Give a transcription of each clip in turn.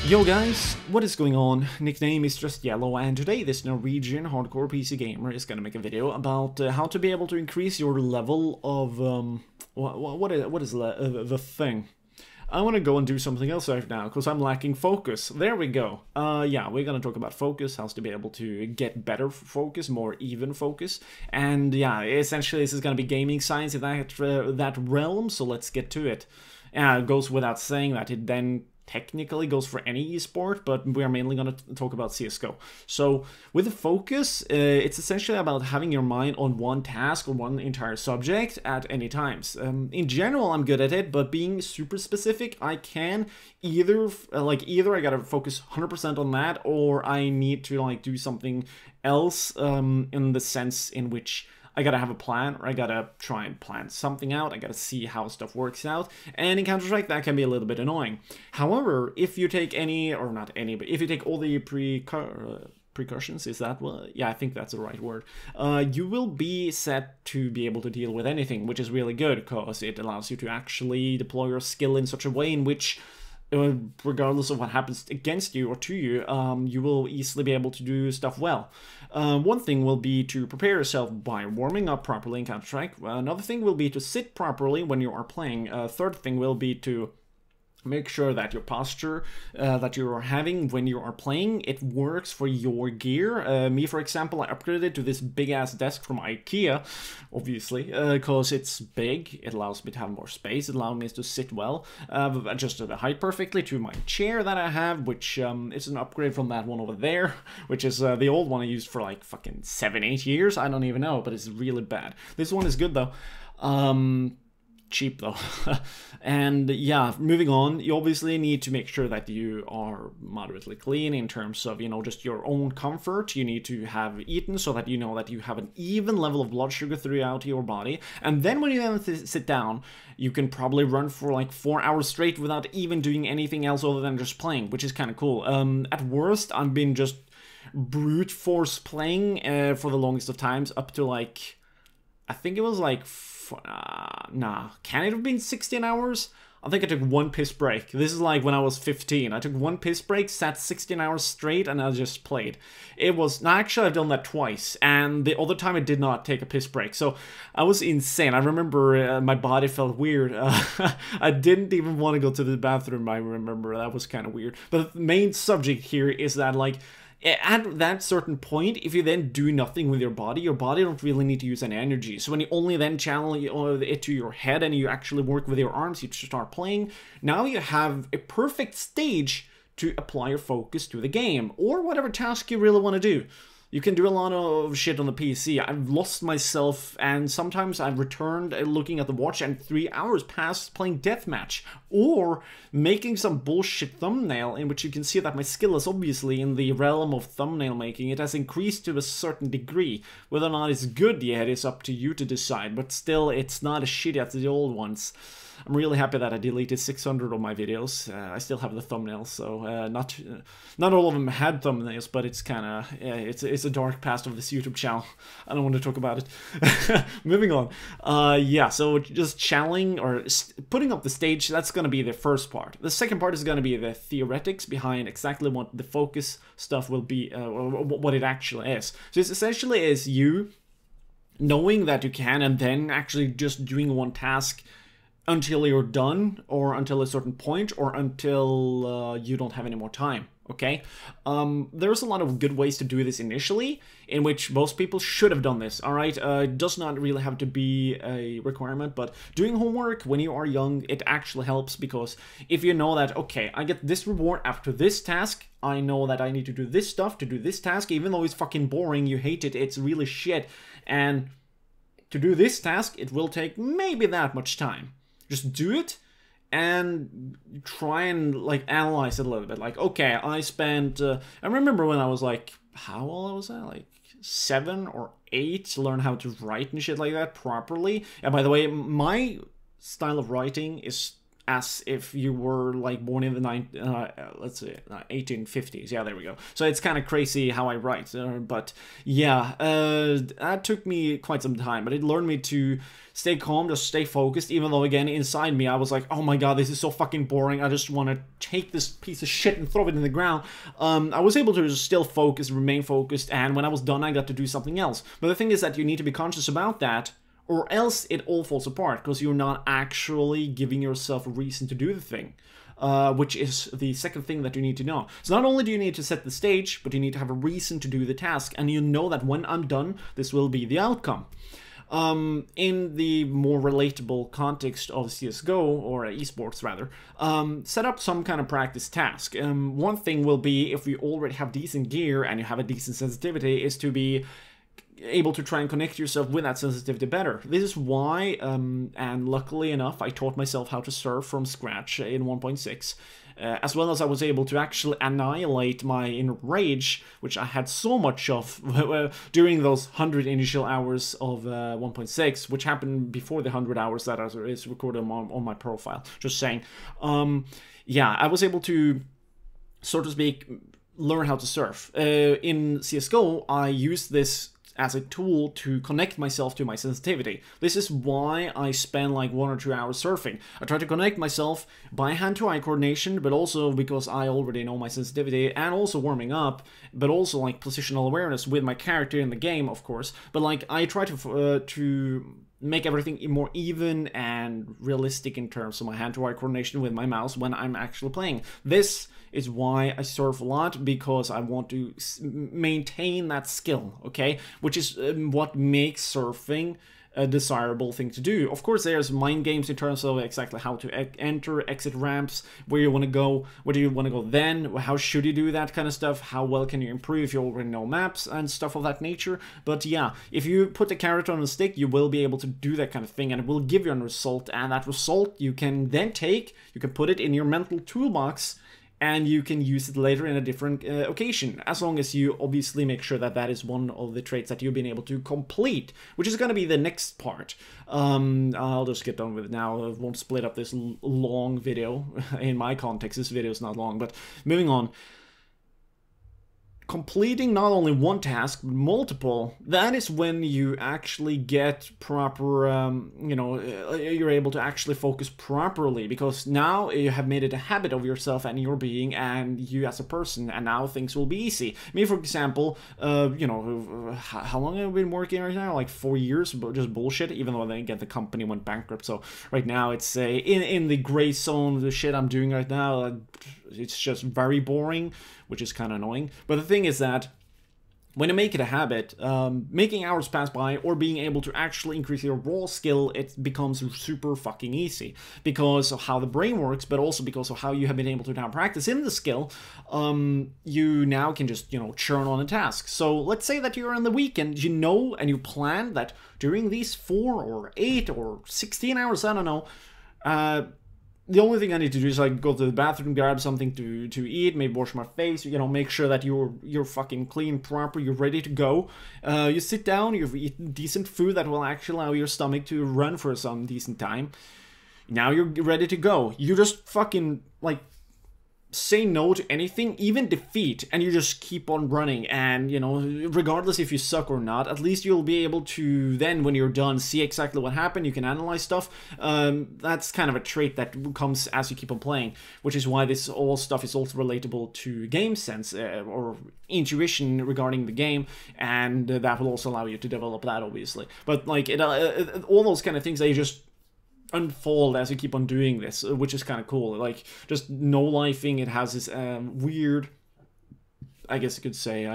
Yo guys, what is going on? Nickname is just Yellow, and today this Norwegian hardcore PC gamer is gonna make a video about how to be able to increase your level of what is the thing. I want to go and do something else right now because I'm lacking focus. There we go. Yeah, we're gonna talk about focus, how to be able to get better focus, more even focus, and yeah, essentially this is gonna be gaming science in that realm. So let's get to it. It goes without saying that it then technically goes for any esport, but we are mainly going to talk about CSGO. So with the focus, it's essentially about having your mind on one task or one entire subject at any times. In general, I'm good at it, but being super specific, I can either I gotta focus 100% on that, or I need to do something else in the sense in which I gotta have a plan, or I gotta try and plan something out, I gotta see how stuff works out, and in Counter-Strike that can be a little bit annoying. However, if you take any, or not any, but if you take all the precautions, is that what? Yeah, I think that's the right word. You will be set to be able to deal with anything, which is really good, because it allows you to actually deploy your skill in such a way in which regardless of what happens against you or to you, you will easily be able to do stuff well. One thing will be to prepare yourself by warming up properly in Counter-Strike. Another thing will be to sit properly when you are playing. Third thing will be to make sure that your posture that you are having when you are playing, it works for your gear. Me, for example, I upgraded to this big-ass desk from IKEA, obviously, because it's big. It allows me to have more space. It allows me to sit well. I've adjusted the height perfectly to my chair that I have, which is an upgrade from that one over there, which is the old one I used for like fucking 7-8 years. I don't even know, but it's really bad. This one is good, though. Cheap though. And yeah, moving on, you obviously need to make sure that you are moderately clean in terms of, just your own comfort. You need to have eaten so that you know that you have an even level of blood sugar throughout your body. And then when you then sit down, you can probably run for like 4 hours straight without even doing anything else other than just playing, which is kind of cool. At worst, I've been just brute force playing for the longest of times, up to like, I think it was like can it have been 16 hours? I think I took one piss break. This is like when I was 15. I took one piss break, sat 16 hours straight, and I just played. It was, no, actually I've done that twice, and the other time I did not take a piss break. So I was insane. I remember my body felt weird. I didn't even want to go to the bathroom. I remember that was kind of weird. But the main subject here is that, like, at that certain point, if you then do nothing with your body don't really need to use any energy. So when you only then channel it to your head and you actually work with your arms, you start playing, now you have a perfect stage to apply your focus to the game, or whatever task you really want to do. You can do a lot of shit on the PC. I've lost myself, and sometimes I've returned looking at the watch and 3 hours passed playing deathmatch, or making some bullshit thumbnail in which you can see that my skill is obviously in the realm of thumbnail making. It has increased to a certain degree. Whether or not it's good yet is up to you to decide, but still, it's not as shitty as the old ones. I'm really happy that I deleted 600 of my videos. I still have the thumbnails, so not all of them had thumbnails, but it's kind of it's a dark past of this YouTube channel. I don't want to talk about it. Moving on. Yeah, so just channeling or putting up the stage, that's going to be the first part. The second part is going to be the theoretics behind exactly what the focus stuff will be, or what it actually is. So it's essentially is you knowing that you can, and then actually just doing one task until you're done, or until a certain point, or until you don't have any more time, okay? There's a lot of good ways to do this initially, in which most people should have done this, alright? It does not really have to be a requirement, but doing homework when you are young, it actually helps, because if you know that, okay, I get this reward after this task, I know that I need to do this stuff to do this task, even though it's fucking boring, you hate it, it's really shit, and to do this task, it will take maybe that much time. Just do it and try and like analyze it a little bit. Like, okay, I spent, I remember when I was like, how old was I? Like 7 or 8 to learn how to write and shit like that properly. And by the way, my style of writing is as if you were like born in the let's see, 1850s. Yeah, there we go. So it's kind of crazy how I write, but yeah, that took me quite some time, but it learned me to stay calm, just stay focused, even though, again, inside me, I was like, oh my god, this is so fucking boring, I just want to take this piece of shit and throw it in the ground. I was able to just still focus, remain focused, and when I was done, I got to do something else. But the thing is that you need to be conscious about that, or else it all falls apart, because you're not actually giving yourself a reason to do the thing. Which is the second thing that you need to know. So not only do you need to set the stage, but you need to have a reason to do the task, and you know that when I'm done, this will be the outcome. In the more relatable context of CSGO, or esports rather, set up some kind of practice task. One thing will be, if you already have decent gear and you have a decent sensitivity, is to be able to try and connect yourself with that sensitivity better. This is why, and luckily enough, I taught myself how to surf from scratch in 1.6. As well as I was able to actually annihilate my inner rage, which I had so much of during those 100 initial hours of 1.6, which happened before the 100 hours that is recorded on my profile. Just saying. Yeah, I was able to, so to speak, learn how to surf. In CSGO, I used this as a tool to connect myself to my sensitivity. This is why I spend like 1 or 2 hours surfing. I try to connect myself by hand-to-eye coordination, but also because I already know my sensitivity, and also warming up, but also like positional awareness with my character in the game, of course. But like I try to make everything more even and realistic in terms of my hand-to-eye coordination with my mouse when I'm actually playing. This is why I surf a lot, because I want to maintain that skill, okay? Which is what makes surfing a desirable thing to do. Of course, there's mind games in terms of exactly how to enter, exit ramps, where you want to go, where do you want to go then, how should you do that kind of stuff, how well can you improve if you already know maps and stuff of that nature. But yeah, if you put the carrot on a stick, you will be able to do that kind of thing, and it will give you a result, and that result you can then take, you can put it in your mental toolbox, and you can use it later in a different occasion, as long as you obviously make sure that that is one of the traits that you've been able to complete, which is going to be the next part. I'll just get done with it now. I won't split up this long video. In my context, this video is not long, but moving on. Completing not only one task, but multiple, that is when you actually get proper, you know, you're able to actually focus properly, because now you have made it a habit of yourself and your being and you as a person, and now things will be easy. Me, for example, you know, how long have I been working right now? Like 4 years, but just bullshit, even though the company went bankrupt. So right now it's in the gray zone, the shit I'm doing right now, it's just very boring, which is kind of annoying. But the thing is that when you make it a habit, making hours pass by or being able to actually increase your raw skill, it becomes super fucking easy, because of how the brain works, but also because of how you have been able to now practice in the skill. You now can just, you know, churn on a task. So let's say that you're on the weekend, you know, and you plan that during these 4 or 8 or 16 hours, I don't know, the only thing I need to do is like go to the bathroom, grab something to eat, maybe wash my face, you know, make sure that you're fucking clean, proper, you're ready to go. You sit down, you've eaten decent food that will actually allow your stomach to run for some decent time. Now you're ready to go. You just fucking, like, say no to anything, even defeat, and you just keep on running. And, you know, regardless if you suck or not, at least you'll be able to then, when you're done, see exactly what happened. You can analyze stuff. That's kind of a trait that comes as you keep on playing, which is why this all stuff is also relatable to game sense or intuition regarding the game, and that will also allow you to develop that, obviously. But like all those kind of things, they just unfold as you keep on doing this, which is kind of cool. Like, just no-lifing, it has this weird, I guess you could say,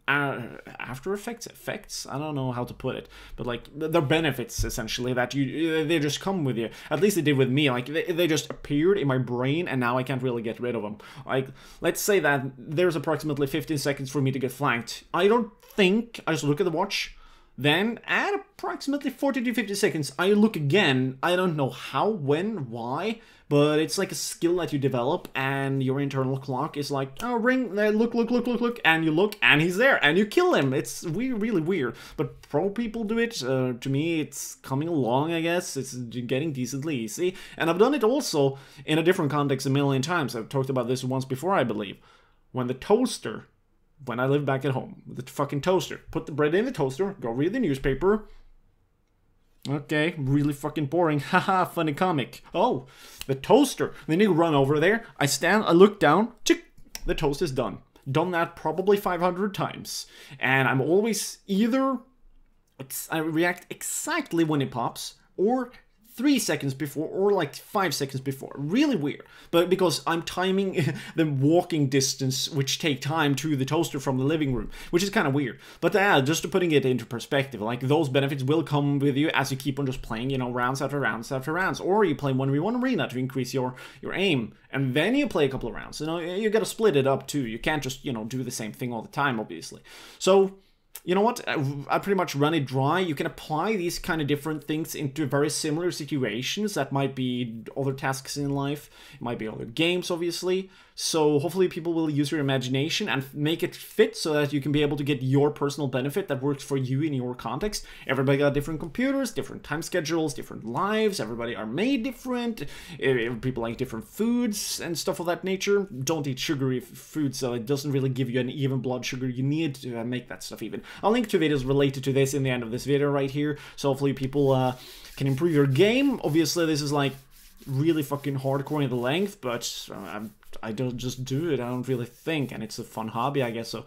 after effects, I don't know how to put it, but like, they're benefits, essentially, that they just come with you. At least they did with me. Like, they just appeared in my brain, and now I can't really get rid of them. Like, let's say that there's approximately 15 seconds for me to get flanked. I just look at the watch, Then, at approximately 40 to 50 seconds, I look again. I don't know how, when, why, but it's like a skill that you develop, and your internal clock is like, oh, ring, look, and you look, and he's there, and you kill him. It's really weird, but pro people do it. To me, it's coming along, I guess. It's getting decently easy, and I've done it also in a different context a million times. I've talked about this once before, I believe. When I lived back at home, the fucking toaster. Put the bread in the toaster, go read the newspaper. Okay, really fucking boring. Haha, funny comic. Oh, the toaster. Then you run over there. I look down. Chick, the toast is done. Done that probably 500 times. And I'm always either... I react exactly when it pops, or 3 seconds before, or like 5 seconds before. Really weird. But because I'm timing the walking distance, which take time, to the toaster from the living room, which is kind of weird. But just to putting it into perspective, like, those benefits will come with you as you keep on just playing, you know, rounds after rounds after rounds. Or you play 1v1 arena to increase your aim, and then you play a couple of rounds. You know, you gotta split it up too. You can't just, you know, do the same thing all the time, obviously. So... you know what, I pretty much run it dry. You can apply these kind of different things into very similar situations. That might be other tasks in life, it might be other games, obviously. So hopefully people will use your imagination and make it fit so that you can be able to get your personal benefit that works for you in your context. Everybody got different computers, different time schedules, different lives, everybody are made different, people like different foods and stuff of that nature. Don't eat sugary foods, so it doesn't really give you an even blood sugar you need to make that stuff even. I'll link to videos related to this in the end of this video right here, so hopefully people can improve your game. Obviously this is like really fucking hardcore in the length, but I don't just do it, I don't really think, and it's a fun hobby, I guess, so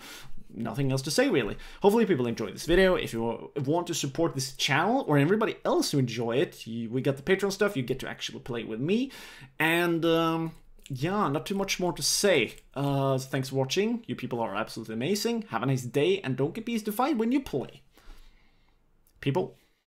nothing else to say, really. Hopefully people enjoy this video. If you want to support this channel, or everybody else who enjoy it, we got the Patreon stuff, you get to actually play with me, and yeah, not too much more to say. Thanks for watching, you people are absolutely amazing, have a nice day, and don't get beastified when you play. People.